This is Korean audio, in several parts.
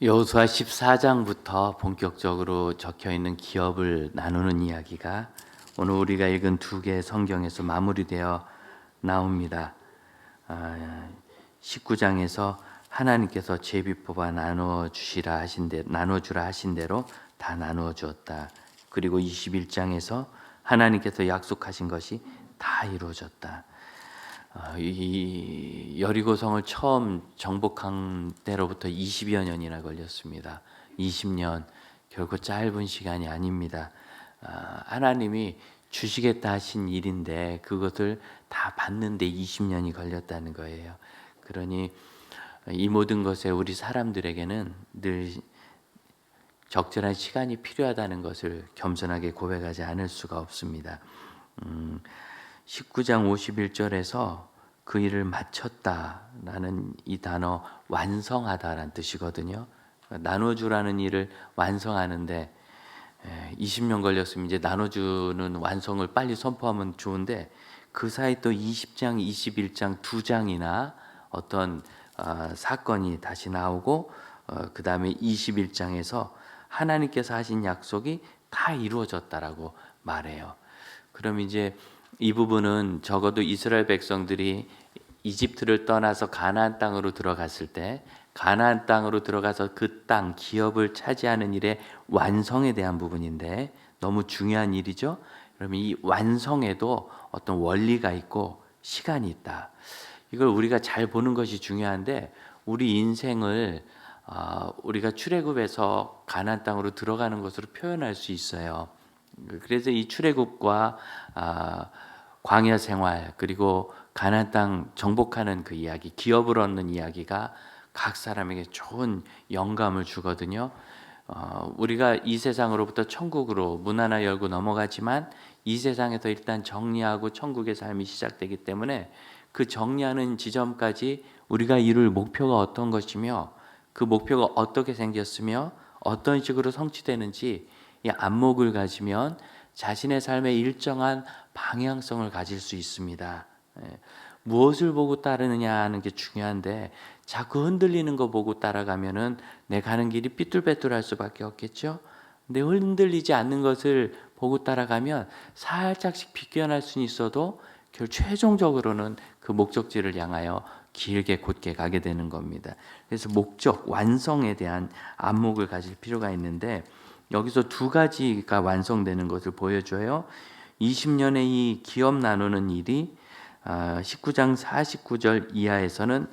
여호수아 14장부터 본격적으로 적혀 있는 기업을 나누는 이야기가 오늘 우리가 읽은 두 개의 성경에서 마무리되어 나옵니다. 19장에서 하나님께서 제비 뽑아 나누어주라 하신 대로 다 나누어 주었다. 그리고 21장에서 하나님께서 약속하신 것이 다 이루어졌다. 이 여리고성을 처음 정복한 때로부터 20여 년이나 걸렸습니다. 20년 결코 짧은 시간이 아닙니다. 하나님이 주시겠다 하신 일인데 그것을 다 받는데 20년이 걸렸다는 거예요. 그러니 이 모든 것에 우리 사람들에게는 늘 적절한 시간이 필요하다는 것을 겸손하게 고백하지 않을 수가 없습니다. 19장 51절에서 그 일을 마쳤다라는 이 단어 완성하다라는 뜻이거든요. 나눠주라는 일을 완성하는데 20년 걸렸으면 이제 나눠주는 완성을 빨리 선포하면 좋은데 그 사이 또 20장, 21장 두 장이나 어떤 사건이 다시 나오고 그 다음에 21장에서 하나님께서 하신 약속이 다 이루어졌다라고 말해요. 그럼 이제 이 부분은 적어도 이스라엘 백성들이 이집트를 떠나서 가나안 땅으로 들어갔을 때 가나안 땅으로 들어가서 그 땅 기업을 차지하는 일의 완성에 대한 부분인데 너무 중요한 일이죠. 그러면 이 완성에도 어떤 원리가 있고 시간이 있다. 이걸 우리가 잘 보는 것이 중요한데 우리 인생을 우리가 출애굽에서 가나안 땅으로 들어가는 것으로 표현할 수 있어요. 그래서 이 출애굽과 광야 생활 그리고 가나안 땅 정복하는 그 이야기, 기업을 얻는 이야기가 각 사람에게 좋은 영감을 주거든요. 우리가 이 세상으로부터 천국으로 문 하나 열고 넘어가지만 이 세상에서 일단 정리하고 천국의 삶이 시작되기 때문에 그 정리하는 지점까지 우리가 이룰 목표가 어떤 것이며 그 목표가 어떻게 생겼으며 어떤 식으로 성취되는지 이 안목을 가지면 자신의 삶에 일정한 방향성을 가질 수 있습니다. 무엇을 보고 따르느냐 하는 게 중요한데 자꾸 흔들리는 거 보고 따라가면은 내 가는 길이 삐뚤빼뚤할 수밖에 없겠죠. 근데 흔들리지 않는 것을 보고 따라가면 살짝씩 비껴날 수는 있어도 최종적으로는 그 목적지를 향하여 길게 곧게 가게 되는 겁니다. 그래서 목적, 완성에 대한 안목을 가질 필요가 있는데 여기서 두 가지가 완성되는 것을 보여줘요. 20년의 이 기업 나누는 일이 19장 49절 이하에서는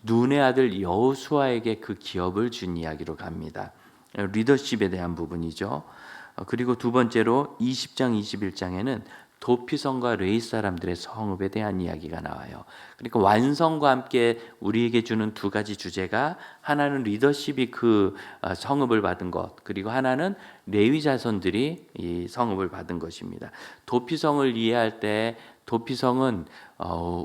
눈의 아들 여호수아에게 그 기업을 준 이야기로 갑니다. 리더십에 대한 부분이죠. 그리고 두 번째로 20장 21장에는 도피성과 레위 사람들의 성읍에 대한 이야기가 나와요. 그러니까 완성과 함께 우리에게 주는 두 가지 주제가 하나는 리더십이 그 성읍을 받은 것, 그리고 하나는 레위 자손들이 이 성읍을 받은 것입니다. 도피성을 이해할 때 도피성은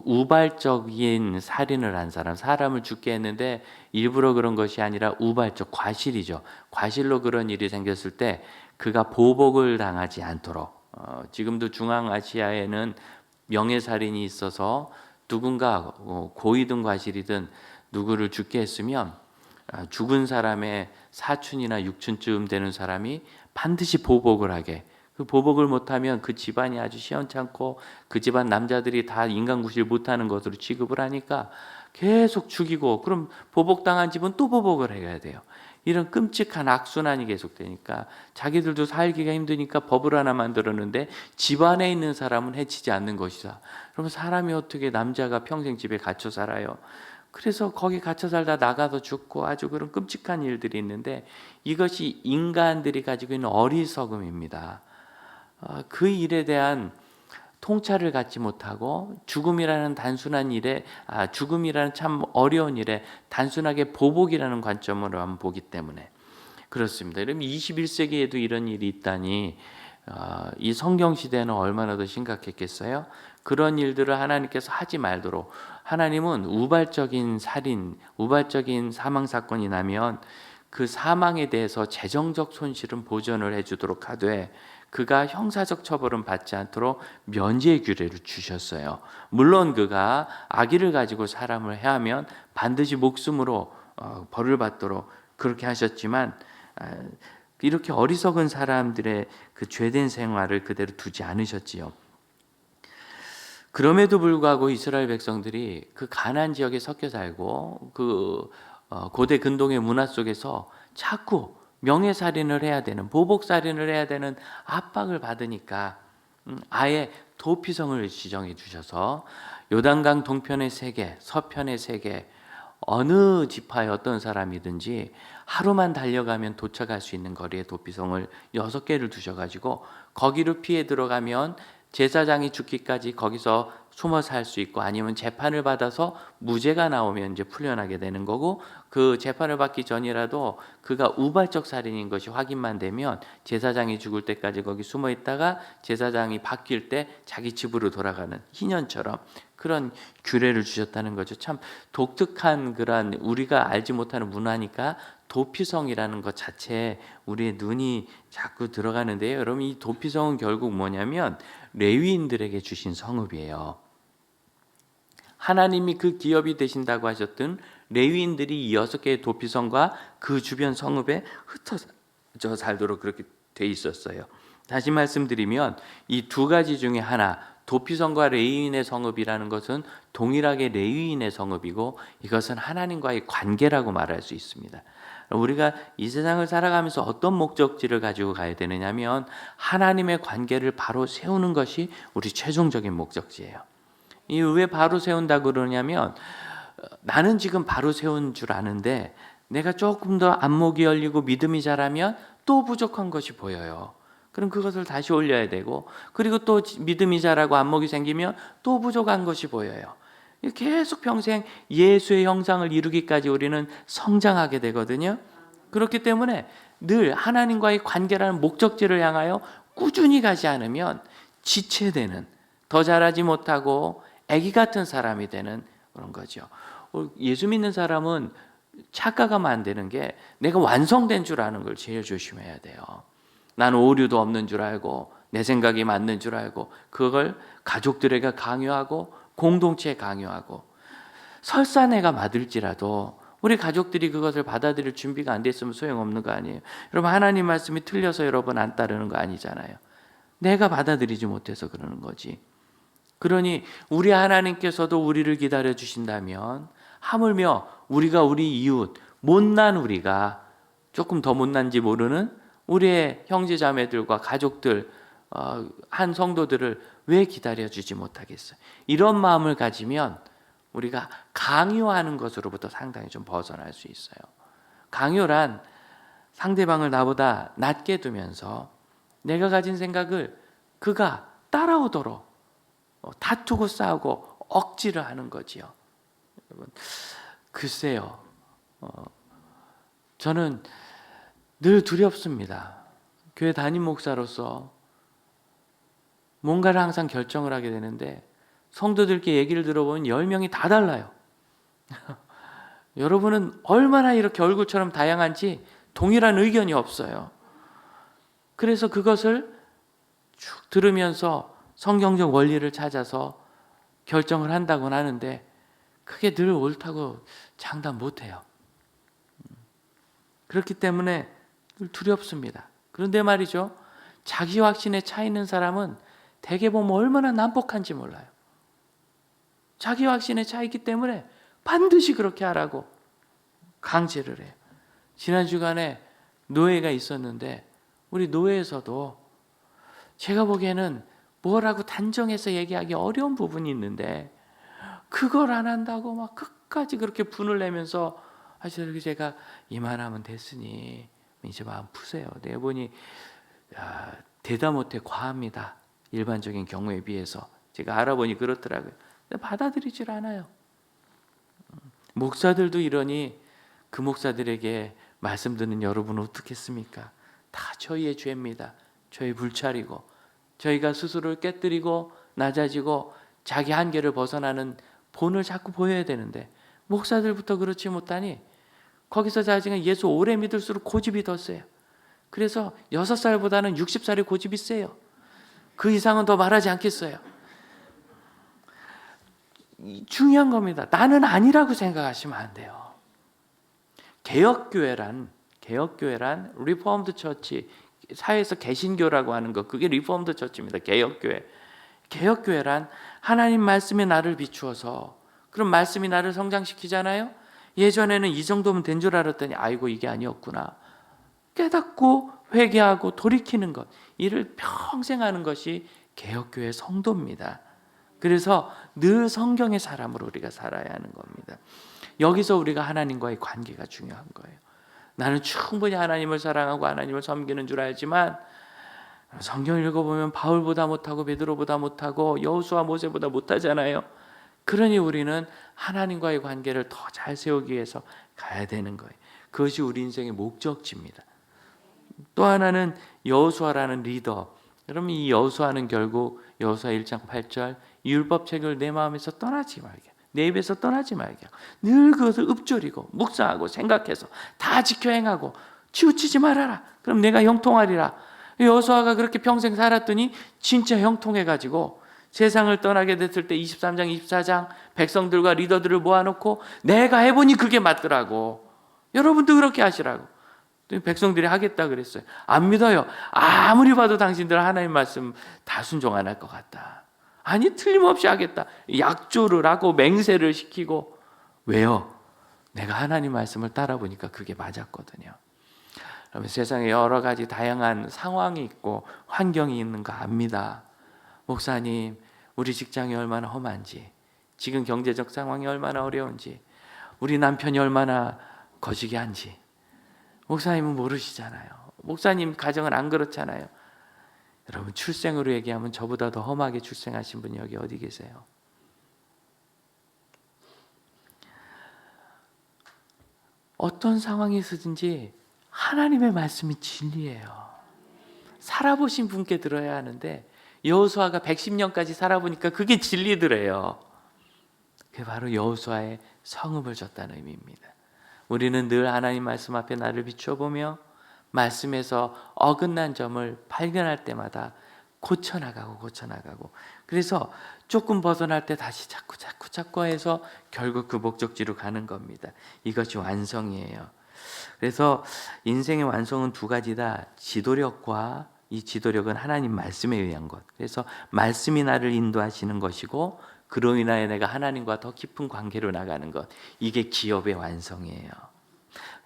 우발적인 살인을 한 사람을 죽게 했는데 일부러 그런 것이 아니라 우발적 과실이죠. 과실로 그런 일이 생겼을 때 그가 보복을 당하지 않도록 지금도 중앙아시아에는 명예살인이 있어서 누군가 고의든 과실이든 누구를 죽게 했으면 죽은 사람의 사촌이나 육촌쯤 되는 사람이 반드시 보복을 하게, 그 보복을 못하면 그 집안이 아주 시원찮고 그 집안 남자들이 다 인간구실 못하는 것으로 취급을 하니까 계속 죽이고, 그럼 보복당한 집은 또 보복을 해야 돼요. 이런 끔찍한 악순환이 계속되니까 자기들도 살기가 힘드니까 법을 하나 만들었는데 집안에 있는 사람은 해치지 않는 것이다. 그러면 사람이 어떻게 남자가 평생 집에 갇혀 살아요? 그래서 거기 갇혀 살다 나가서 죽고 아주 그런 끔찍한 일들이 있는데 이것이 인간들이 가지고 있는 어리석음입니다. 그 일에 대한 통찰을 갖지 못하고 죽음이라는 단순한 일에 죽음이라는 참 어려운 일에 단순하게 보복이라는 관점으로 한번 보기 때문에 그렇습니다. 그럼 21세기에도 이런 일이 있다니 이 성경 시대는 얼마나 더 심각했겠어요? 그런 일들을 하나님께서 하지 말도록, 하나님은 우발적인 살인, 우발적인 사망 사건이 나면 그 사망에 대해서 재정적 손실은 보전을 해주도록 하되 그가 형사적 처벌은 받지 않도록 면죄의 규례를 주셨어요. 물론 그가 악의를 가지고 사람을 해하면 반드시 목숨으로 벌을 받도록 그렇게 하셨지만 이렇게 어리석은 사람들의 그 죄된 생활을 그대로 두지 않으셨지요. 그럼에도 불구하고 이스라엘 백성들이 그 가나안 지역에 섞여 살고 그 고대 근동의 문화 속에서 자꾸 명예살인을 해야 되는, 보복살인을 해야 되는 압박을 받으니까 아예 도피성을 지정해 주셔서 요단강 동편의 세계, 서편의 세계, 어느 지파의 어떤 사람이든지 하루만 달려가면 도착할 수 있는 거리에 도피성을 6개를 두셔가지고 거기로 피해 들어가면 제사장이 죽기까지 거기서 숨어 살 수 있고, 아니면 재판을 받아서 무죄가 나오면 이제 풀려나게 되는 거고, 그 재판을 받기 전이라도 그가 우발적 살인인 것이 확인만 되면 제사장이 죽을 때까지 거기 숨어 있다가 제사장이 바뀔 때 자기 집으로 돌아가는 희년처럼 그런 규례를 주셨다는 거죠. 참 독특한 그런 우리가 알지 못하는 문화니까 도피성이라는 것 자체에 우리의 눈이 자꾸 들어가는데요. 여러분, 이 도피성은 결국 뭐냐면 레위인들에게 주신 성읍이에요. 하나님이 그 기업이 되신다고 하셨던 레위인들이 이 6개의 도피성과 그 주변 성읍에 흩어져 살도록 그렇게 돼 있었어요. 다시 말씀드리면 이 두 가지 중에 하나, 도피성과 레위인의 성읍이라는 것은 동일하게 레위인의 성읍이고, 이것은 하나님과의 관계라고 말할 수 있습니다. 우리가 이 세상을 살아가면서 어떤 목적지를 가지고 가야 되느냐면 하나님의 관계를 바로 세우는 것이 우리 최종적인 목적지예요. 이 왜 바로 세운다 그러냐면, 나는 지금 바로 세운 줄 아는데 내가 조금 더 안목이 열리고 믿음이 자라면 또 부족한 것이 보여요. 그럼 그것을 다시 올려야 되고, 그리고 또 믿음이 자라고 안목이 생기면 또 부족한 것이 보여요. 계속 평생 예수의 형상을 이루기까지 우리는 성장하게 되거든요. 그렇기 때문에 늘 하나님과의 관계라는 목적지를 향하여 꾸준히 가지 않으면 지체되는, 더 자라지 못하고 아기 같은 사람이 되는 그런 거죠. 예수 믿는 사람은 착각하면 안 되는 게, 내가 완성된 줄 아는 걸 제일 조심해야 돼요. 나는 오류도 없는 줄 알고 내 생각이 맞는 줄 알고 그걸 가족들에게 강요하고 공동체에 강요하고, 설사 내가 맞을지라도 우리 가족들이 그것을 받아들일 준비가 안 됐으면 소용없는 거 아니에요. 여러분, 하나님 말씀이 틀려서 여러분 안 따르는 거 아니잖아요. 내가 받아들이지 못해서 그러는 거지. 그러니 우리 하나님께서도 우리를 기다려 주신다면, 하물며 우리가 우리 이웃, 못난 우리가, 조금 더 못난지 모르는 우리의 형제자매들과 가족들, 한 성도들을 왜 기다려주지 못하겠어요? 이런 마음을 가지면 우리가 강요하는 것으로부터 상당히 좀 벗어날 수 있어요. 강요란 상대방을 나보다 낮게 두면서 내가 가진 생각을 그가 따라오도록 다투고 싸우고 억지를 하는 거지요. 여러분, 글쎄요, 저는 늘 두렵습니다. 교회 담임 목사로서 뭔가를 항상 결정을 하게 되는데 성도들께 얘기를 들어보면 10명이 다 달라요. 여러분은 얼마나 이렇게 얼굴처럼 다양한지 동일한 의견이 없어요. 그래서 그것을 쭉 들으면서 성경적 원리를 찾아서 결정을 한다고는 하는데 그게 늘 옳다고 장담 못해요. 그렇기 때문에 늘 두렵습니다. 그런데 말이죠, 자기 확신에 차 있는 사람은 대개 보면 얼마나 난폭한지 몰라요. 자기 확신에 차 있기 때문에 반드시 그렇게 하라고 강제를 해요. 지난 주간에 노예가 있었는데 우리 노예에서도 제가 보기에는 뭐라고 단정해서 얘기하기 어려운 부분이 있는데 그걸 안 한다고 막 끝까지 그렇게 분을 내면서 하시더니 제가 이만하면 됐으니 이제 마음 푸세요. 내가 보니 대다 못해 과합니다. 일반적인 경우에 비해서 제가 알아보니 그렇더라고요. 받아들이질 않아요. 목사들도 이러니 그 목사들에게 말씀 듣는 여러분은 어떻겠습니까? 다 저희의 죄입니다. 저희 불찰이고 저희가 스스로를 깨뜨리고 낮아지고 자기 한계를 벗어나는 본을 자꾸 보여야 되는데 목사들부터 그렇지 못하니 거기서 자기가 예수 오래 믿을수록 고집이 더 세요. 그래서 6살보다는 60살의 고집이 세요. 그 이상은 더 말하지 않겠어요. 중요한 겁니다. 나는 아니라고 생각하시면 안 돼요. 개혁교회란 리포먼드 처치, 사회에서 개신교라고 하는 것, 그게 리포먼드 처치입니다. 개혁교회란 하나님 말씀에 나를 비추어서, 그럼 말씀이 나를 성장시키잖아요. 예전에는 이 정도면 된 줄 알았더니 아이고 이게 아니었구나. 깨닫고 회개하고 돌이키는 것, 이를 평생 하는 것이 개혁교회 성도입니다. 그래서 늘 성경의 사람으로 우리가 살아야 하는 겁니다. 여기서 우리가 하나님과의 관계가 중요한 거예요. 나는 충분히 하나님을 사랑하고 하나님을 섬기는 줄 알지만 성경 읽어보면 바울보다 못하고 베드로보다 못하고 여호수아 모세보다 못하잖아요. 그러니 우리는 하나님과의 관계를 더 잘 세우기 위해서 가야 되는 거예요. 그것이 우리 인생의 목적지입니다. 또 하나는 여호수아라는 리더. 그러면 이 여호수아는 결국 여호수아 1장 8절 이 율법책을 내 마음에서 떠나지 말게, 내 입에서 떠나지 말게, 늘 그것을 읊조리고 묵상하고 생각해서 다 지켜 행하고 치우치지 말아라. 그럼 내가 형통하리라. 여호수아가 그렇게 평생 살았더니 진짜 형통해가지고 세상을 떠나게 됐을 때 23장 24장 백성들과 리더들을 모아놓고 내가 해보니 그게 맞더라고. 여러분도 그렇게 하시라고. 백성들이 하겠다 그랬어요. 안 믿어요. 아무리 봐도 당신들 하나님 말씀 다 순종 안 할 것 같다. 아니 틀림없이 하겠다. 약조를 하고 맹세를 시키고. 왜요? 내가 하나님 말씀을 따라 보니까 그게 맞았거든요. 그러면 세상에 여러 가지 다양한 상황이 있고 환경이 있는 거 압니다. 목사님, 우리 직장이 얼마나 험한지, 지금 경제적 상황이 얼마나 어려운지, 우리 남편이 얼마나 거시기한지 목사님은 모르시잖아요. 목사님 가정은 안 그렇잖아요. 여러분, 출생으로 얘기하면 저보다 더 험하게 출생하신 분이 여기 어디 계세요? 어떤 상황이 있든지 하나님의 말씀이 진리예요. 살아보신 분께 들어야 하는데 여호수아가 110년까지 살아보니까 그게 진리더래요. 그게 바로 여호수아의 성읍을 줬다는 의미입니다. 우리는 늘 하나님 말씀 앞에 나를 비춰보며 말씀에서 어긋난 점을 발견할 때마다 고쳐나가고 그래서 조금 벗어날 때 다시 자꾸 해서 결국 그 목적지로 가는 겁니다. 이것이 완성이에요. 그래서 인생의 완성은 두 가지다. 지도력과 이 지도력은 하나님 말씀에 의한 것. 그래서 말씀이 나를 인도하시는 것이고 그로 인하여 내가 하나님과 더 깊은 관계로 나가는 것. 이게 기업의 완성이에요.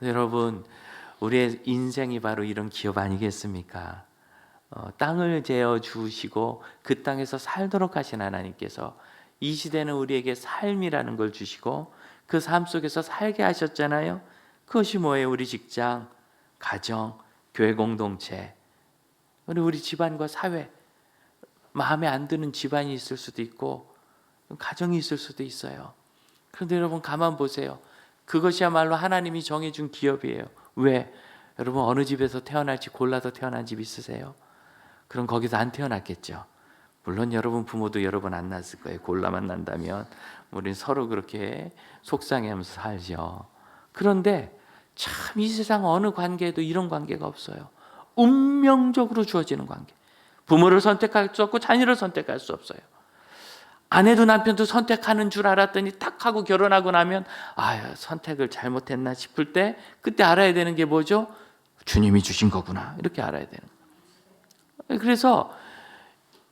여러분, 우리의 인생이 바로 이런 기업 아니겠습니까? 땅을 재어 주시고 그 땅에서 살도록 하신 하나님께서 이 시대는 우리에게 삶이라는 걸 주시고 그 삶 속에서 살게 하셨잖아요. 그것이 뭐예요? 우리 직장, 가정, 교회 공동체, 우리 집안과 사회. 마음에 안 드는 집안이 있을 수도 있고 가정이 있을 수도 있어요. 그런데 여러분 가만 보세요. 그것이야말로 하나님이 정해준 기업이에요. 왜? 여러분 어느 집에서 태어날지 골라서 태어난 집 있으세요? 그럼 거기서 안 태어났겠죠. 물론 여러분 부모도 여러 번 안 낳았을 거예요. 골라만 난다면 우리는 서로 그렇게 속상해하면서 살죠. 그런데 참 이 세상 어느 관계에도 이런 관계가 없어요. 운명적으로 주어지는 관계. 부모를 선택할 수 없고 자녀를 선택할 수 없어요. 아내도 남편도 선택하는 줄 알았더니 딱 하고 결혼하고 나면 선택을 잘못했나 싶을 때 그때 알아야 되는 게 뭐죠? 주님이 주신 거구나. 이렇게 알아야 되는 거예요. 그래서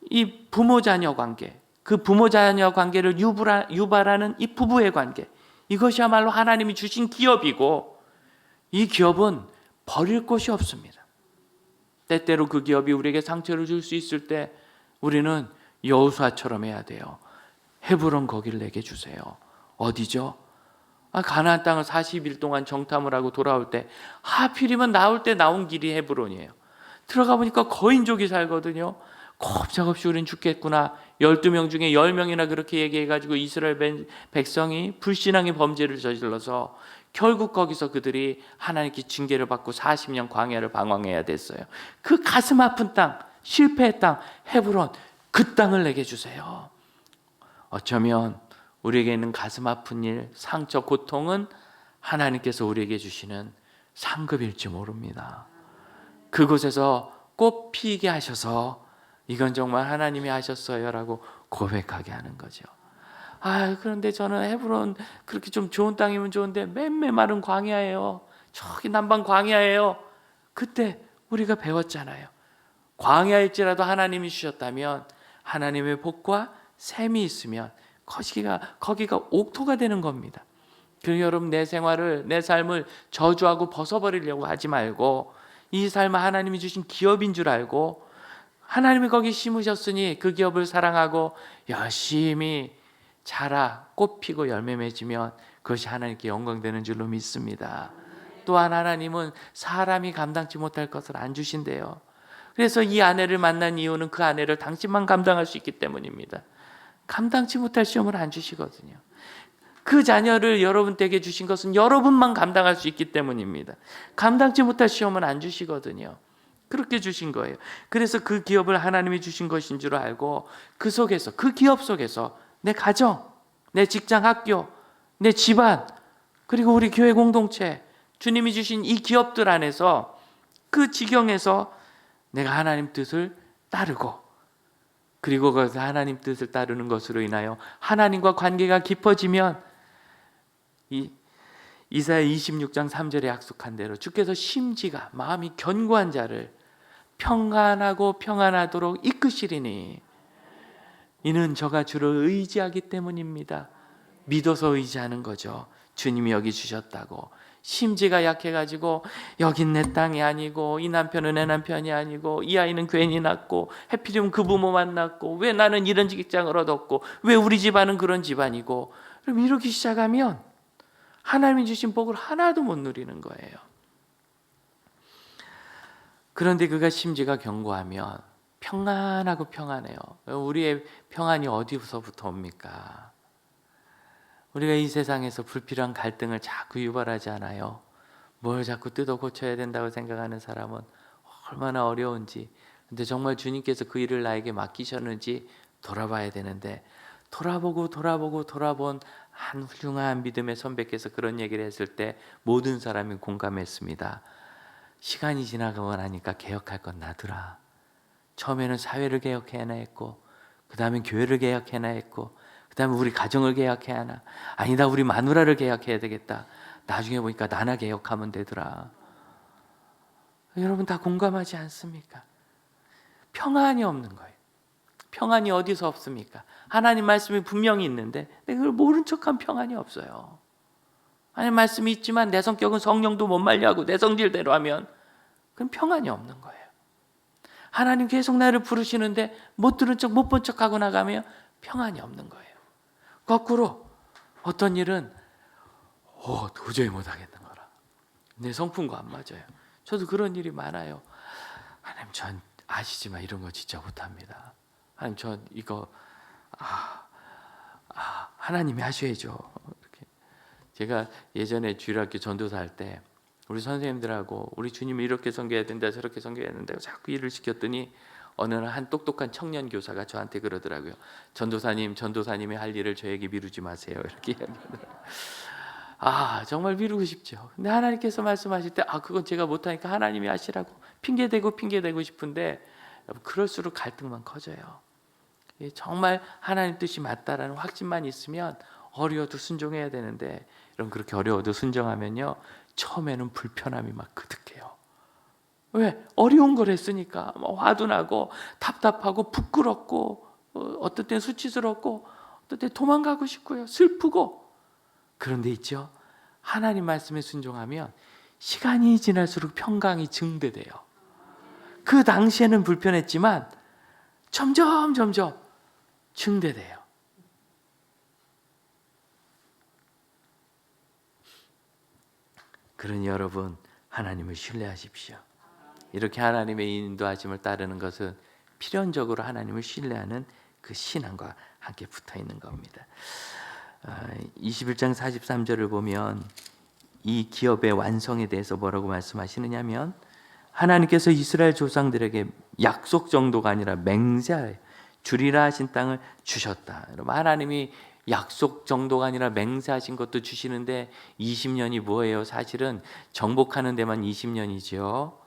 이 부모-자녀 관계, 그 부모-자녀 관계를 유발하는 이 부부의 관계, 이것이야말로 하나님이 주신 기업이고 이 기업은 버릴 곳이 없습니다. 때때로 그 기업이 우리에게 상처를 줄 수 있을 때 우리는 여호수아처럼 해야 돼요. 헤브론 거기를 내게 주세요. 어디죠? 가나안 땅을 40일 동안 정탐을 하고 돌아올 때 하필이면 나올 때 나온 길이 헤브론이에요. 들어가 보니까 거인족이 살거든요. 꼼짝없이 우린 죽겠구나. 12명 중에 10명이나 그렇게 얘기해가지고 이스라엘 백성이 불신앙의 범죄를 저질러서 결국 거기서 그들이 하나님께 징계를 받고 40년 광야를 방황해야 됐어요. 그 가슴 아픈 땅, 실패의 땅, 헤브론, 그 땅을 내게 주세요. 어쩌면 우리에게 있는 가슴 아픈 일, 상처, 고통은 하나님께서 우리에게 주시는 상급일지 모릅니다. 그곳에서 꽃 피게 하셔서 이건 정말 하나님이 하셨어요 라고 고백하게 하는 거죠. 그런데 저는 헤브론 그렇게 좀 좋은 땅이면 좋은데 맨 메마른 광야예요. 저기 남방 광야예요. 그때 우리가 배웠잖아요. 광야일지라도 하나님이 주셨다면 하나님의 복과 샘이 있으면 거기가 옥토가 되는 겁니다. 그리고 여러분, 내 생활을, 내 삶을 저주하고 벗어버리려고 하지 말고 이 삶은 하나님이 주신 기업인 줄 알고 하나님이 거기 심으셨으니 그 기업을 사랑하고 열심히 자라 꽃 피고 열매 맺으면 그것이 하나님께 영광되는 줄로 믿습니다. 또한 하나님은 사람이 감당치 못할 것을 안 주신대요. 그래서 이 아내를 만난 이유는 그 아내를 당신만 감당할 수 있기 때문입니다. 감당치 못할 시험을 안 주시거든요. 그 자녀를 여러분에게 주신 것은 여러분만 감당할 수 있기 때문입니다. 감당치 못할 시험은 안 주시거든요. 그렇게 주신 거예요. 그래서 그 기업을 하나님이 주신 것인 줄 알고 그 속에서, 그 기업 속에서 내 가정, 내 직장, 학교, 내 집안, 그리고 우리 교회 공동체, 주님이 주신 이 기업들 안에서 그 지경에서 내가 하나님 뜻을 따르고, 그리고 거기서 하나님 뜻을 따르는 것으로 인하여 하나님과 관계가 깊어지면 이사야 26장 3절에 약속한 대로 주께서 심지가 마음이 견고한 자를 평안하고 평안하도록 이끄시리니 이는 저가 주를 의지하기 때문입니다. 믿어서 의지하는 거죠. 주님이 여기 주셨다고. 심지가 약해가지고 여긴 내 땅이 아니고 이 남편은 내 남편이 아니고 이 아이는 괜히 낳고 해필이면 그 부모 만났고 왜 나는 이런 직장을 얻었고 왜 우리 집안은 그런 집안이고, 그럼 이렇게 시작하면 하나님이 주신 복을 하나도 못 누리는 거예요. 그런데 그가 심지가 견고하면 평안하고 평안해요. 우리의 평안이 어디서부터 옵니까? 우리가 이 세상에서 불필요한 갈등을 자꾸 유발하지 않아요. 뭘 자꾸 뜯어 고쳐야 된다고 생각하는 사람은 얼마나 어려운지. 근데 정말 주님께서 그 일을 나에게 맡기셨는지 돌아봐야 되는데, 돌아본 한 훌륭한 믿음의 선배께서 그런 얘기를 했을 때 모든 사람이 공감했습니다. 시간이 지나가고 나니까 개혁할 건 나더라. 처음에는 사회를 개혁해야 했고, 그 다음에 교회를 개혁해야 했고, 그 다음에 우리 가정을 개혁해야 하나, 아니다 우리 마누라를 개혁해야 되겠다. 나중에 보니까 나나 개혁하면 되더라. 여러분 다 공감하지 않습니까? 평안이 없는 거예요. 평안이 어디서 없습니까? 하나님 말씀이 분명히 있는데 내가 그걸 모른 척한 평안이 없어요. 하나님 말씀이 있지만 내 성격은 성령도 못 말려하고 내 성질대로 하면 그건 평안이 없는 거예요. 하나님 계속 나를 부르시는데 못 들은 척 못 본 척하고 나가면 평안이 없는 거예요. 거꾸로 어떤 일은 도저히 못하겠는 거라. 내 성품과 안 맞아요. 저도 그런 일이 많아요. 하나님 전 아시지만 이런 거 진짜 못합니다. 하나님 전 이거 하나님이 하셔야죠. 이렇게. 제가 예전에 주일학교 전도사 할 때 우리 선생님들하고 우리 주님이 이렇게 섬겨야 된다 저렇게 섬겨야 된다 자꾸 일을 시켰더니 어느 날 한 똑똑한 청년 교사가 저한테 그러더라고요. 전도사님이 할 일을 저에게 미루지 마세요. 이렇게 이야기하더라고요. 정말 미루고 싶죠. 근데 하나님께서 말씀하실 때 그건 제가 못하니까 하나님이 하시라고 핑계대고 싶은데 그럴수록 갈등만 커져요. 정말 하나님 뜻이 맞다라는 확신만 있으면 어려워도 순종해야 되는데, 여러분 그렇게 어려워도 순종하면요 처음에는 불편함이 막 그득해요. 왜? 어려운 걸 했으니까 화도 나고 답답하고 부끄럽고 어떤 때는 수치스럽고 어떤 때 도망가고 싶고요 슬프고. 그런데 있죠, 하나님 말씀에 순종하면 시간이 지날수록 평강이 증대돼요. 그 당시에는 불편했지만 점점 증대돼요. 그러니 여러분 하나님을 신뢰하십시오. 이렇게 하나님의 인도하심을 따르는 것은 필연적으로 하나님을 신뢰하는 그 신앙과 함께 붙어있는 겁니다. 21장 43절을 보면 이 기업의 완성에 대해서 뭐라고 말씀하시느냐면, 하나님께서 이스라엘 조상들에게 약속 정도가 아니라 맹세하여 주리라 하신 땅을 주셨다. 여러분 하나님이 약속 정도가 아니라 맹세하신 것도 주시는데 20년이 뭐예요? 사실은 정복하는 데만 20년이죠.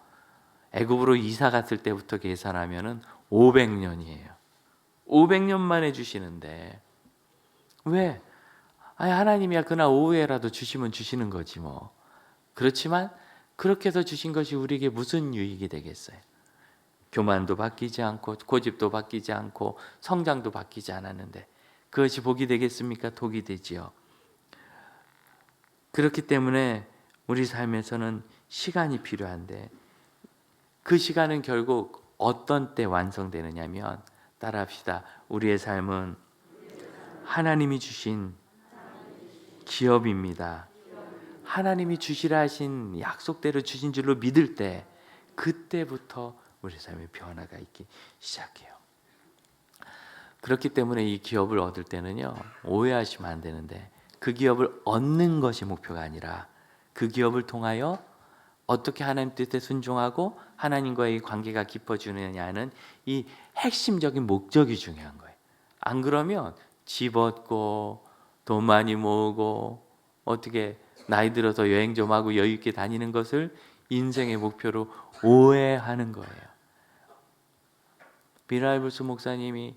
애굽으로 이사 갔을 때부터 계산하면은 500년이에요. 500년 만에 주시는데 왜? 하나님이야 그날 오후에라도 주시면 주시는 거지 뭐. 그렇지만 그렇게 해서 주신 것이 우리에게 무슨 유익이 되겠어요? 교만도 바뀌지 않고 고집도 바뀌지 않고 성장도 바뀌지 않았는데 그것이 복이 되겠습니까? 독이 되지요. 그렇기 때문에 우리 삶에서는 시간이 필요한데 그 시간은 결국 어떤 때 완성되느냐면, 따라합시다. 우리의 삶은 하나님이 주신 기업입니다. 하나님이 주시라 하신 약속대로 주신 줄로 믿을 때 그때부터 우리 삶의 변화가 있기 시작해요. 그렇기 때문에 이 기업을 얻을 때는요, 오해하시면 안 되는데 그 기업을 얻는 것이 목표가 아니라 그 기업을 통하여 어떻게 하나님 뜻에 순종하고 하나님과의 관계가 깊어지느냐는 이 핵심적인 목적이 중요한 거예요. 안 그러면 집 얻고 돈 많이 모으고 어떻게 나이 들어서 여행 좀 하고 여유 있게 다니는 것을 인생의 목표로 오해하는 거예요. 비라이브스 목사님이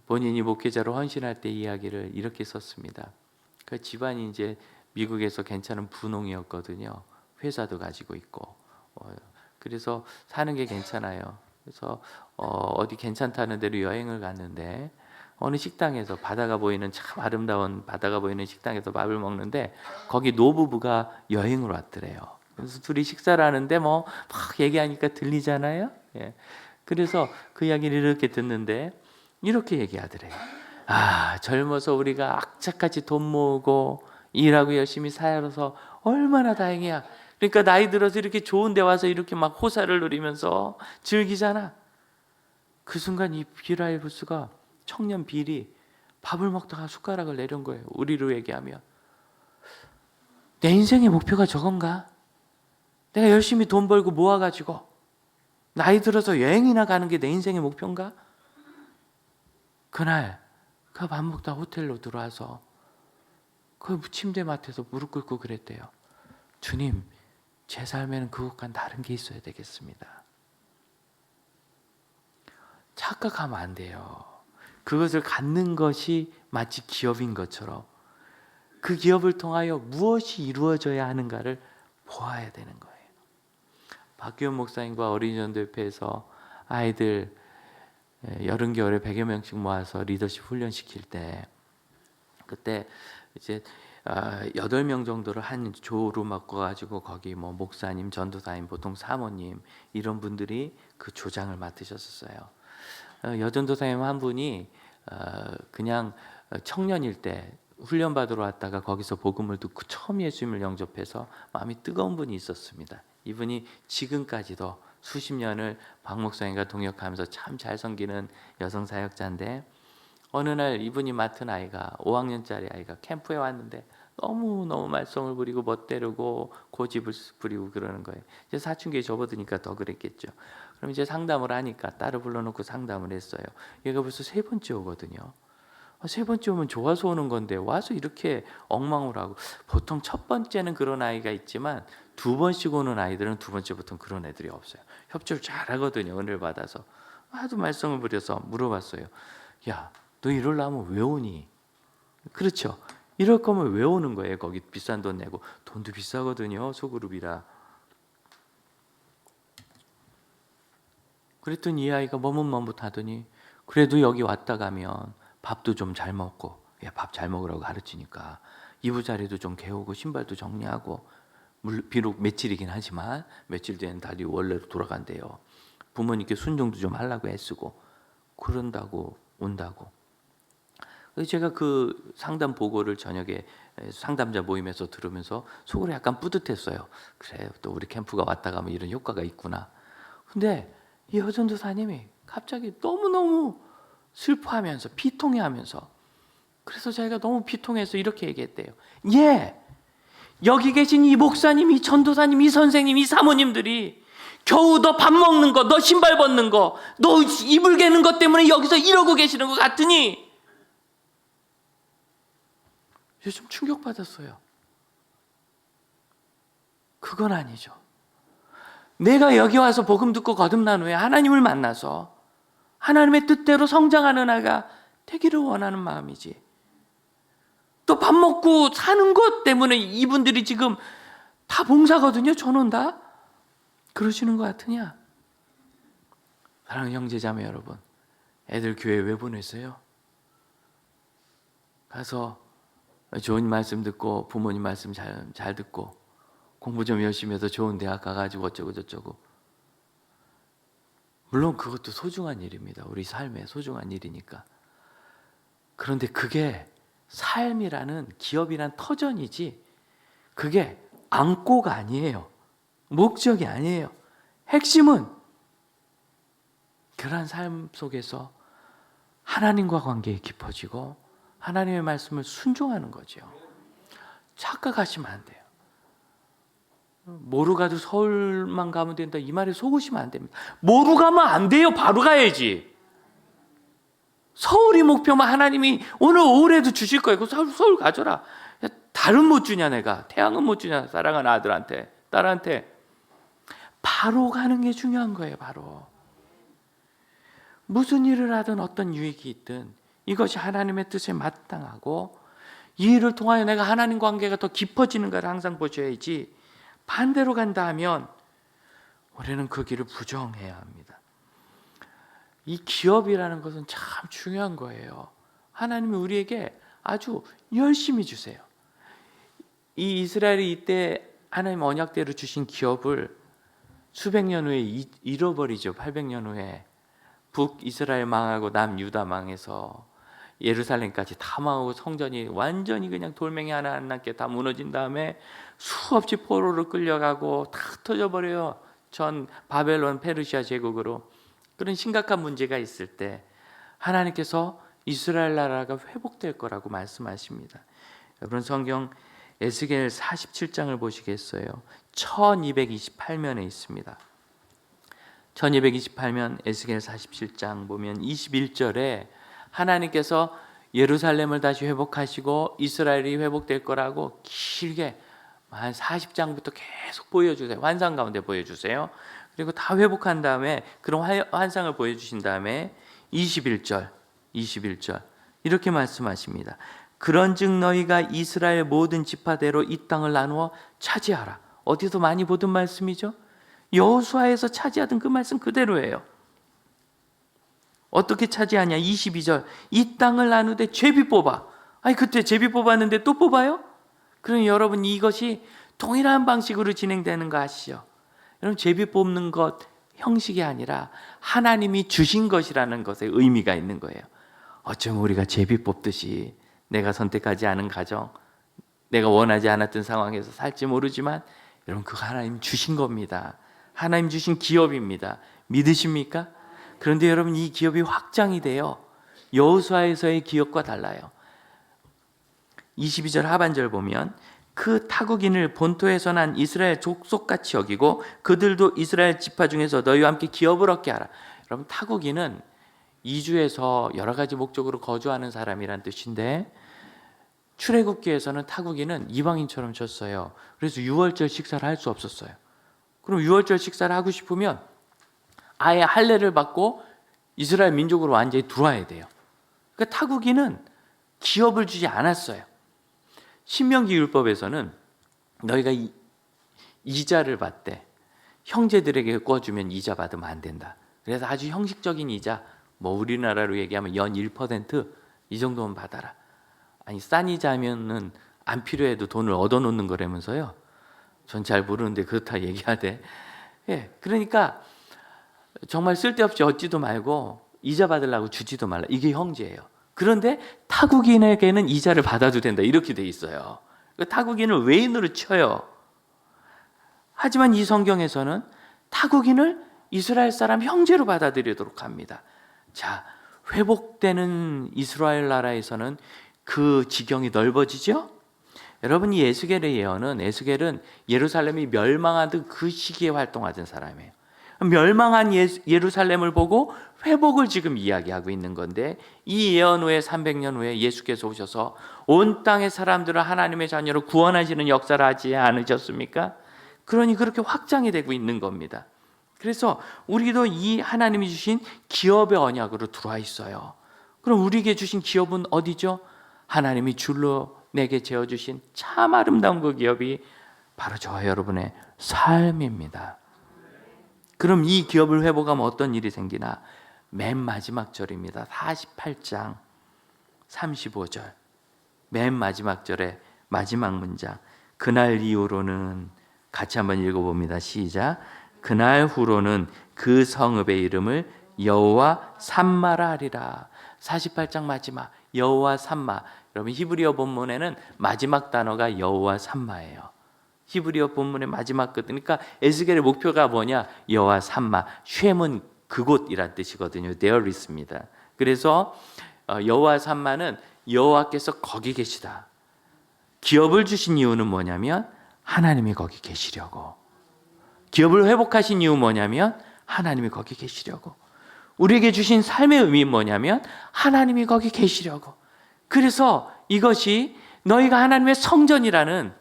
본인이 목회자로 헌신할 때 이야기를 이렇게 썼습니다. 그 집안이 이제 미국에서 괜찮은 분홍이었거든요. 회사도 가지고 있고 그래서 사는 게 괜찮아요. 그래서 어디 괜찮다는 데로 여행을 갔는데 어느 식당에서 바다가 보이는 참 아름다운 바다가 보이는 식당에서 밥을 먹는데 거기 노부부가 여행을 왔더래요. 그래서 둘이 식사를 하는데 뭐 막 얘기하니까 들리잖아요. 예. 그래서 그 이야기를 이렇게 듣는데 이렇게 얘기하더래요. 아, 젊어서 우리가 악착같이 돈 모으고 일하고 열심히 살아서 얼마나 다행이야. 그러니까 나이 들어서 이렇게 좋은 데 와서 이렇게 막 호사를 누리면서 즐기잖아. 그 순간 이 비라이브스가 청년 빌이 밥을 먹다가 숟가락을 내린 거예요. 우리로 얘기하면 내 인생의 목표가 저건가? 내가 열심히 돈 벌고 모아가지고 나이 들어서 여행이나 가는 게 내 인생의 목표인가? 그날 그 밥 먹다 호텔로 들어와서 그 침대맡에서 무릎 꿇고 그랬대요. 주님, 제 삶에는 그것과는 다른 게 있어야 되겠습니다. 착각하면 안 돼요. 그것을 갖는 것이 마치 기업인 것처럼 그 기업을 통하여 무엇이 이루어져야 하는가를 보아야 되는 거예요. 박규현 목사님과 어린이전도협회에서 아이들 여름 겨울에 100여 명씩 모아서 리더십 훈련시킬 때 그때 이제 8명 정도를 한 조로 맡아가지고 거기 뭐 목사님, 전도사님, 보통 사모님 이런 분들이 그 조장을 맡으셨었어요. 여전도사님 한 분이 그냥 청년일 때 훈련 받으러 왔다가 거기서 복음을 듣고 처음 예수님을 영접해서 마음이 뜨거운 분이 있었습니다. 이분이 지금까지도 수십 년을 박 목사님과 동역하면서 참 잘 섬기는 여성 사역자인데 어느 날 이분이 맡은 아이가 5학년짜리 아이가 캠프에 왔는데 너무 말썽을 부리고 멋대르고 고집을 부리고 그러는 거예요. 이제 사춘기에 접어드니까 더 그랬겠죠. 그럼 이제 상담을 하니까 딸을 불러놓고 상담을 했어요. 얘가 벌써 3번째 오거든요. 3번째 오면 좋아서 오는 건데 와서 이렇게 엉망을 하고, 보통 첫 번째는 그런 아이가 있지만 2번씩 오는 아이들은 2번째부터는 그런 애들이 없어요. 협조를 잘하거든요. 은혜를 받아서. 아주 말썽을 부려서 물어봤어요. 야, 너 이러려면 왜 오니? 그렇죠. 이럴 거면 왜 오는 거예요? 거기 비싼 돈 내고. 돈도 비싸거든요. 소그룹이라. 그랬더니 이 아이가 머뭇머뭇하더니 그래도 여기 왔다 가면 밥도 좀 잘 먹고, 밥 잘 먹으라고 가르치니까 이부자리도 좀 개우고 신발도 정리하고, 비록 며칠이긴 하지만 며칠 뒤에는 다시 원래로 돌아간대요. 부모님께 순종도 좀 하려고 애쓰고 그런다고 온다고. 그래서 제가 그 상담 보고를 저녁에 상담자 모임에서 들으면서 속으로 약간 뿌듯했어요. 그래, 또 우리 캠프가 왔다 가면 이런 효과가 있구나. 근데 이 여전도사님이 갑자기 너무너무 슬퍼하면서 비통해하면서, 그래서 저희가 너무 비통해서 이렇게 얘기했대요. 예, 여기 계신 이 목사님, 이 전도사님, 이 선생님, 이 사모님들이 겨우 너 밥 먹는 거, 너 신발 벗는 거, 너 이불 개는 것 때문에 여기서 이러고 계시는 것 같으니 좀 충격받았어요. 그건 아니죠. 내가 여기 와서 복음 듣고 거듭난 후에 하나님을 만나서 하나님의 뜻대로 성장하는 아이가 되기를 원하는 마음이지, 또 밥 먹고 사는 것 때문에 이분들이 지금 다 봉사거든요. 저는 다. 그러시는 것 같으냐? 사랑하는 형제자매 여러분, 애들 교회 왜 보냈어요? 가서 좋은 말씀 듣고 부모님 말씀 잘 듣고 공부 좀 열심히 해서 좋은 대학 가가지고 어쩌고 저쩌고. 물론 그것도 소중한 일입니다. 우리 삶에 소중한 일이니까. 그런데 그게 삶이라는, 기업이란 터전이지 그게 안고가 아니에요. 목적이 아니에요. 핵심은 그러한 삶 속에서 하나님과 관계가 깊어지고 하나님의 말씀을 순종하는 거죠. 착각하시면 안 돼요. 모루 가도 서울만 가면 된다, 이 말에 속으시면 안 됩니다. 모루 가면 안 돼요. 바로 가야지. 서울이 목표면 하나님이 오늘 오후에도 주실 거예요. 서울 가져라. 달은 못 주냐 내가, 태양은 못 주냐 사랑하는 아들한테, 딸한테. 바로 가는 게 중요한 거예요. 바로. 무슨 일을 하든 어떤 유익이 있든 이것이 하나님의 뜻에 마땅하고 이 일을 통하여 내가 하나님 관계가 더 깊어지는 걸 항상 보셔야지, 반대로 간다 하면 우리는 그 길을 부정해야 합니다. 이 기업이라는 것은 참 중요한 거예요. 하나님이 우리에게 아주 열심히 주세요. 이 이스라엘이 이때 하나님 언약대로 주신 기업을 수백 년 후에 잃어버리죠. 800년 후에 북이스라엘 망하고 남유다 망해서 예루살렘까지 다 망하고 성전이 완전히 그냥 돌멩이 하나 안 남게 다 무너진 다음에 수없이 포로로 끌려가고 다 터져버려요. 전 바벨론 페르시아 제국으로. 그런 심각한 문제가 있을 때 하나님께서 이스라엘 나라가 회복될 거라고 말씀하십니다. 여러분 성경 에스겔 47장을 보시겠어요? 1228면에 있습니다. 1228면 에스겔 47장 보면 21절에 하나님께서 예루살렘을 다시 회복하시고 이스라엘이 회복될 거라고 길게 한 40장부터 계속 보여주세요. 환상 가운데 보여주세요. 그리고 다 회복한 다음에 그런 환상을 보여주신 다음에 21절 이렇게 말씀하십니다. 그런즉 너희가 이스라엘 모든 지파대로 이 땅을 나누어 차지하라. 어디서 많이 보던 말씀이죠? 여호수아에서 차지하던 그 말씀 그대로예요. 어떻게 차지하냐? 22절 이 땅을 나누되 제비 뽑아. 아니 그때 제비 뽑았는데 또 뽑아요? 그럼 여러분 이것이 동일한 방식으로 진행되는 거 아시죠? 여러분 제비 뽑는 것 형식이 아니라 하나님이 주신 것이라는 것에 의미가 있는 거예요. 어쩌면 우리가 제비 뽑듯이 내가 선택하지 않은 가정, 내가 원하지 않았던 상황에서 살지 모르지만 여러분 그거 하나님 주신 겁니다. 하나님 주신 기업입니다. 믿으십니까? 그런데 여러분 이 기업이 확장이 돼요. 여호수아에서의 기업과 달라요. 22절 하반절 보면 그 타국인을 본토에서 난 이스라엘 족속같이 여기고 그들도 이스라엘 지파 중에서 너희와 함께 기업을 얻게 하라. 여러분 타국인은 이주해서 여러 가지 목적으로 거주하는 사람이란 뜻인데 출애굽기에서는 타국인은 이방인처럼 쳤어요. 그래서 유월절 식사를 할 수 없었어요. 그럼 유월절 식사를 하고 싶으면 아예 할례를 받고 이스라엘 민족으로 완전히 들어와야 돼요. 그러니까 타국인은 기업을 주지 않았어요. 신명기 율법에서는 너희가 이자를 받되 형제들에게 꿔주면 이자 받으면 안 된다. 그래서 아주 형식적인 이자, 뭐 우리나라로 얘기하면 연 1%이 정도만 받아라. 아니 싼 이자면은 안 필요해도 돈을 얻어놓는 거라면서요. 전 잘 모르는데 그렇다 얘기하대. 예, 그러니까 정말 쓸데없이 얻지도 말고 이자 받으려고 주지도 말라. 이게 형제예요. 그런데 타국인에게는 이자를 받아도 된다. 이렇게 돼 있어요. 타국인을 외인으로 쳐요. 하지만 이 성경에서는 타국인을 이스라엘 사람 형제로 받아들이도록 합니다. 자, 회복되는 이스라엘 나라에서는 그 지경이 넓어지죠? 여러분 이 에스겔의 예언은 에스겔은 예루살렘이 멸망하던 그 시기에 활동하던 사람이에요. 멸망한 예루살렘을 보고 회복을 지금 이야기하고 있는 건데 이 예언 후에 300년 후에 예수께서 오셔서 온 땅의 사람들을 하나님의 자녀로 구원하시는 역사를 하지 않으셨습니까? 그러니 그렇게 확장이 되고 있는 겁니다. 그래서 우리도 이 하나님이 주신 기업의 언약으로 들어와 있어요. 그럼 우리에게 주신 기업은 어디죠? 하나님이 줄로 내게 재어주신 참 아름다운 그 기업이 바로 저와 여러분의 삶입니다. 그럼 이 기업을 회복하면 어떤 일이 생기나? 맨 마지막 절입니다. 48장 35절 맨 마지막 절의 마지막 문장, 그날 이후로는, 같이 한번 읽어봅니다. 시작. 그날 후로는 그 성읍의 이름을 여호와 삼마라 하리라. 48장 마지막 여호와 삼마. 여러분 히브리어 본문에는 마지막 단어가 여호와 삼마예요. 히브리어 본문의 마지막 끝. 그러니까 에스겔의 목표가 뭐냐? 여호와 삼마. 쉔은 그곳이란 뜻이거든요. There is입니다. 그래서 여호와 삼마는 여호와께서 거기 계시다. 기업을 주신 이유는 뭐냐면 하나님이 거기 계시려고. 기업을 회복하신 이유 뭐냐면 하나님이 거기 계시려고. 우리에게 주신 삶의 의미는 뭐냐면 하나님이 거기 계시려고. 그래서 이것이 너희가 하나님의 성전이라는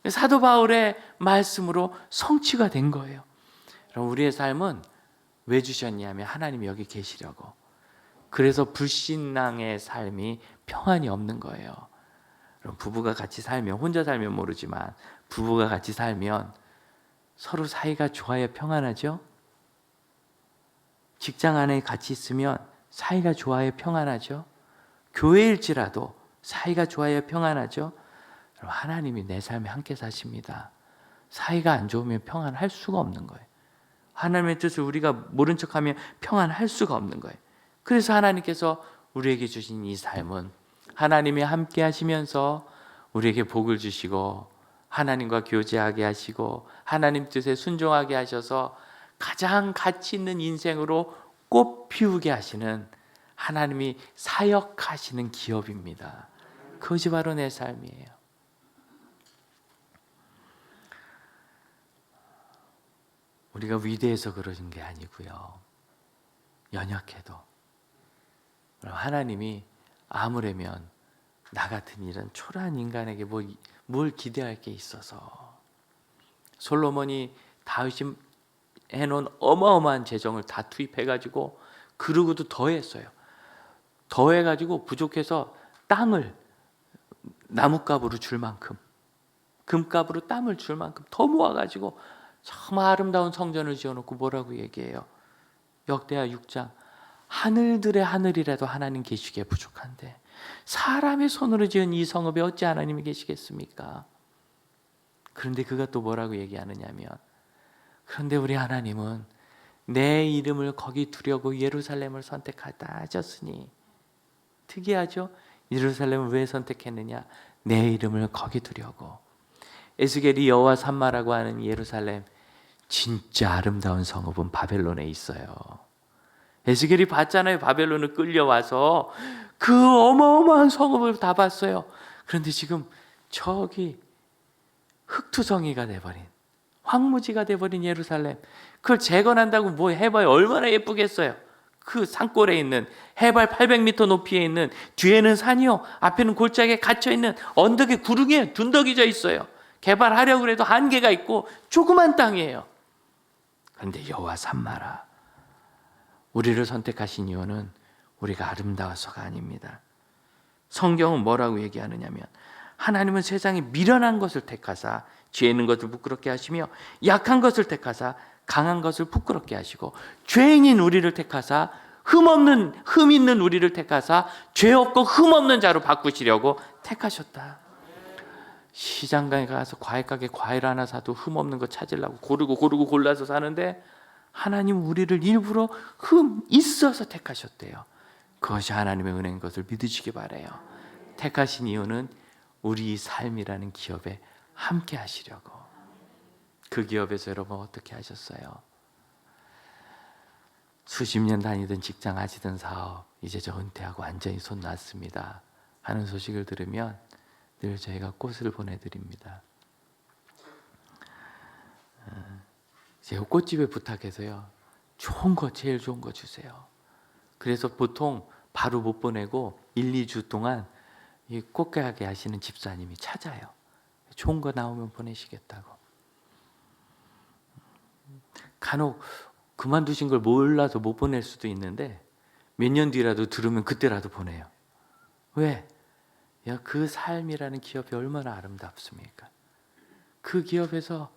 사도 바울의 말씀으로 성취가 된 거예요. 우리의 삶은 왜 주셨냐면 하나님이 여기 계시려고. 그래서 불신앙의 삶이 평안이 없는 거예요. 부부가 같이 살면, 혼자 살면 모르지만 부부가 같이 살면 서로 사이가 좋아야 평안하죠. 직장 안에 같이 있으면 사이가 좋아야 평안하죠. 교회일지라도 사이가 좋아야 평안하죠. 하나님이 내 삶에 함께 사십니다. 사이가 안 좋으면 평안할 수가 없는 거예요. 하나님의 뜻을 우리가 모른 척하면 평안할 수가 없는 거예요. 그래서 하나님께서 우리에게 주신 이 삶은 하나님이 함께 하시면서 우리에게 복을 주시고 하나님과 교제하게 하시고 하나님 뜻에 순종하게 하셔서 가장 가치 있는 인생으로 꽃 피우게 하시는, 하나님이 사역하시는 기업입니다. 그것이 바로 내 삶이에요. 우리가 위대해서 그러는 게 아니고요. 연약해도 하나님이 아무래면 나 같은 이런 초라한 인간에게 뭘 기대할 게 있어서, 솔로몬이 다윗이 해놓은 어마어마한 재정을 다 투입해가지고 그러고도 더했어요. 더해가지고 부족해서 땅을 나뭇값으로 줄 만큼, 금값으로 땅을 줄 만큼 더 모아가지고 정말 아름다운 성전을 지어놓고 뭐라고 얘기해요? 역대하 6장, 하늘들의 하늘이라도 하나님 계시기에 부족한데 사람의 손으로 지은 이 성읍에 어찌 하나님이 계시겠습니까? 그런데 그가 또 뭐라고 얘기하느냐면, 그런데 우리 하나님은 내 이름을 거기 두려고 예루살렘을 선택하다 하셨으니. 특이하죠? 예루살렘을 왜 선택했느냐? 내 이름을 거기 두려고. 에스겔이 여호와 삼마라고 하는 예루살렘, 진짜 아름다운 성읍은 바벨론에 있어요. 에스겔이 봤잖아요. 바벨론을 끌려와서 그 어마어마한 성읍을 다 봤어요. 그런데 지금 저기 흙투성이가 돼버린, 황무지가 돼버린 예루살렘, 그걸 재건한다고 뭐 해봐요. 얼마나 예쁘겠어요. 그 산골에 있는, 해발 800m 높이에 있는, 뒤에는 산이요, 앞에는 골짜기에 갇혀있는 언덕에 구릉에 둔덕이져 있어요. 개발하려고 해도 한계가 있고 조그만 땅이에요. 그런데 여호와 삼마라, 우리를 선택하신 이유는 우리가 아름다워서가 아닙니다. 성경은 뭐라고 얘기하느냐면, 하나님은 세상에 미련한 것을 택하사 죄 있는 것을 부끄럽게 하시며 약한 것을 택하사 강한 것을 부끄럽게 하시고 죄인인 우리를 택하사 흠 있는 우리를 택하사 죄 없고 흠 없는 자로 바꾸시려고 택하셨다. 시장가에 가서 과일 가게 과일 하나 사도 흠 없는 거 찾으려고 고르고 골라서 사는데 하나님 우리를 일부러 흠 있어서 택하셨대요. 그것이 하나님의 은혜인 것을 믿으시기 바라요. 택하신 이유는 우리 삶이라는 기업에 함께 하시려고. 그 기업에서 여러분 어떻게 하셨어요? 수십 년 다니던 직장, 하시던 사업 이제 저 은퇴하고 완전히 손 놨습니다 하는 소식을 들으면 늘 저희가 꽃을 보내드립니다. 제가 꽃집에 부탁해서요, 좋은 거, 제일 좋은 거 주세요. 그래서 보통 바로 못 보내고 1, 2주 동안 이 꽃가게 하시는 집사님이 찾아요. 좋은 거 나오면 보내시겠다고. 간혹 그만두신 걸 몰라서 못 보낼 수도 있는데 몇 년 뒤라도 들으면 그때라도 보내요. 왜? 야, 그 삶이라는 기업이 얼마나 아름답습니까? 그 기업에서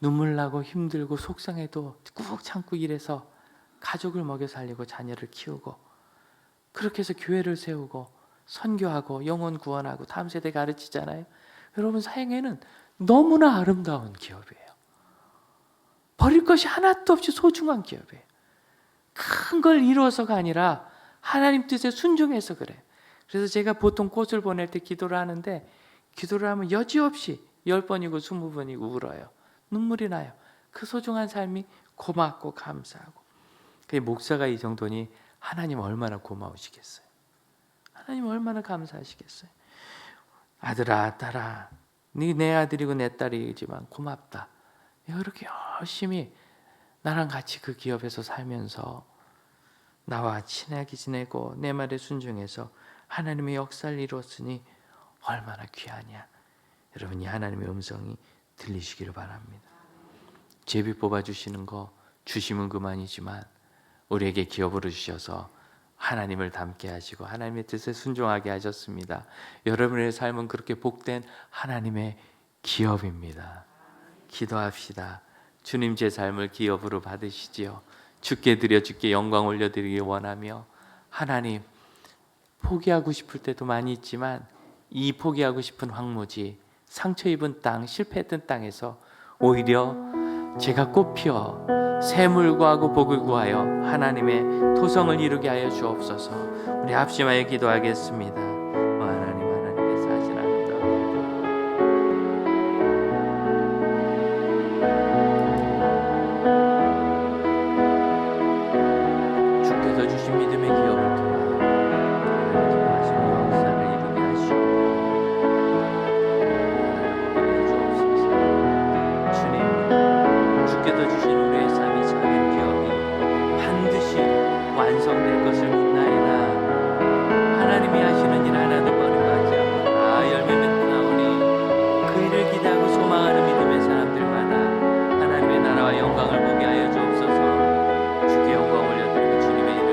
눈물 나고 힘들고 속상해도 꾹 참고 일해서 가족을 먹여 살리고 자녀를 키우고, 그렇게 해서 교회를 세우고 선교하고 영혼 구원하고 다음 세대 가르치잖아요. 여러분, 사형회는 너무나 아름다운 기업이에요. 버릴 것이 하나도 없이 소중한 기업이에요. 큰 걸 이루어서가 아니라 하나님 뜻에 순종해서 그래요. 그래서 제가 보통 꽃을 보낼 때 기도를 하는데, 기도를 하면 여지없이 10번이고 20번이고 울어요. 눈물이 나요. 그 소중한 삶이 고맙고 감사하고. 그 목사가 이 정도니 하나님 얼마나 고마우시겠어요. 하나님 얼마나 감사하시겠어요. 아들아, 딸아, 네 내 아들이고 내 딸이지만 고맙다. 내가 이렇게 열심히 나랑 같이 그 기업에서 살면서 나와 친하게 지내고 내 말에 순종해서 하나님의 역사를 이루었으니 얼마나 귀하냐. 여러분이 하나님의 음성이 들리시기를 바랍니다. 제비 뽑아주시는 거 주시면 그만이지만 우리에게 기업으로 주셔서 하나님을 닮게 하시고 하나님의 뜻에 순종하게 하셨습니다. 여러분의 삶은 그렇게 복된 하나님의 기업입니다. 기도합시다. 주님, 제 삶을 기업으로 받으시지요. 주께 드려 주께 영광 올려드리기 원하며, 하나님, 포기하고 싶을 때도 많이 있지만 이 포기하고 싶은 황무지, 상처 입은 땅, 실패했던 땅에서 오히려 제가 꽃피어 샘물과하고 복을 구하여 하나님의 토성을 이루게 하여 주옵소서. 우리 합심하여 기도하겠습니다. 하나님, 하나님께서 하신 아름다운 주께서 주신 믿음의 기업을 통하여 하나님 기뻐하시는 역사를 이루게 하시고 하나님 주옵소서. 주님, 주께서 주신 우리의 삶이 작은 기업이 반드시 완성될 것을 믿나이다. 하나님이 하시는 일 하나도 버림받지 않고 열매 맺고 나오니 그 일을 기대하고 소망하는 믿음의 사람들마다 하나님의 나라와 영광을 보게 하여 주옵소서. 주께 영광 올려드리고 주님의 일을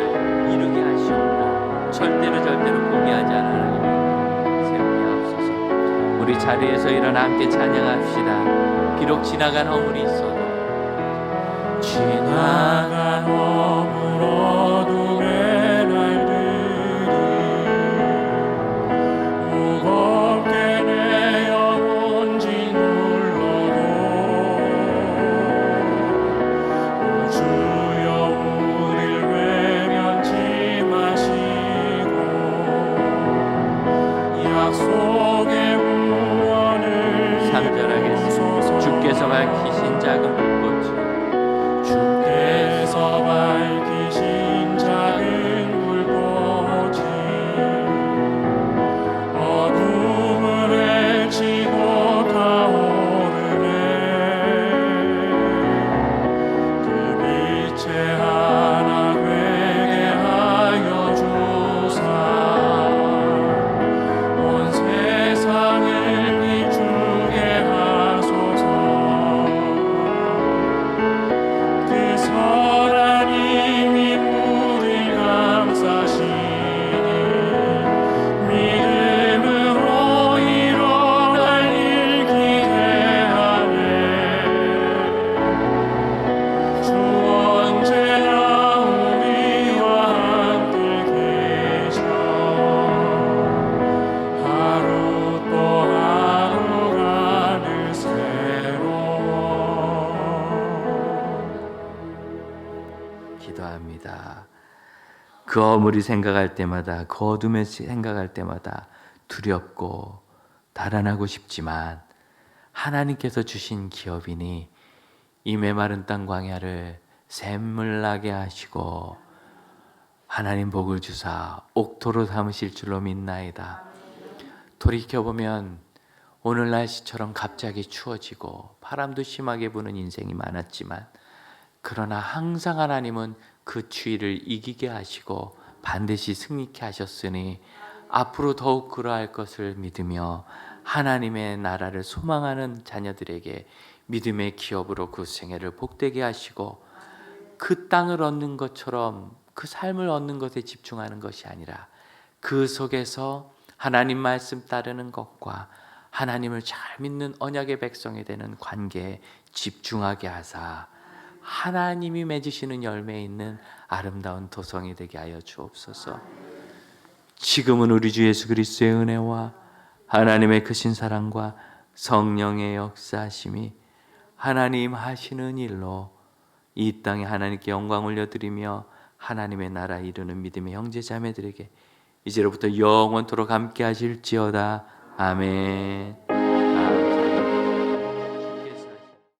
이루게 하시옵고 절대로 포기하지 않아 하나님을 세우게 하옵소서. 우리 자리에서 일어나 함께 찬양합시다. 비록 지나간 허물이 있어도, 지나간 허물 어둠의 날들이 무겁게 내 영혼 짓눌러도 오 주여 우릴 외면치 마시고 약속의 후원을 3절 하겠습니다. 주께서 밝히신 작은 불꽃이 주께서 밝히신 작은 불꽃이 어둠을 헤치고 타오르네. 그 빛에 하나 되게 하여 주사 온 세상을 비추게 하소서. 그 선한 힘이 우릴 감싸시니 믿음으로 일어날 일 기대하네. 주 언제나 우리와 함께 계셔 하루 또 하루가 늘 새로워. 기도합니다. 그 어물이 생각할 때마다, 그 어둠에 생각할 때마다 두렵고 달아나고 싶지만 하나님께서 주신 기업이니 이 메마른 땅 광야를 샘물나게 하시고 하나님 복을 주사 옥토로 삼으실 줄로 믿나이다. 돌이켜보면 오늘 날씨처럼 갑자기 추워지고 바람도 심하게 부는 인생이 많았지만, 그러나 항상 하나님은 그 추위를 이기게 하시고 반드시 승리케 하셨으니 앞으로 더욱 그러할 것을 믿으며 하나님의 나라를 소망하는 자녀들에게 믿음의 기업으로 그 생애를 복되게 하시고, 그 땅을 얻는 것처럼 그 삶을 얻는 것에 집중하는 것이 아니라 그 속에서 하나님 말씀 따르는 것과 하나님을 잘 믿는 언약의 백성이 되는 관계에 집중하게 하사 하나님이 맺으시는 열매에 있는 아름다운 도성이 되게 하여 주옵소서. 지금은 우리 주 예수 그리스도의 은혜와 하나님의 크신 사랑과 성령의 역사하심이 하나님 하시는 일로 이 땅에 하나님께 영광 올려드리며 하나님의 나라에 이르는 믿음의 형제 자매들에게 이제로부터 영원토록 함께 하실지어다. 아멘.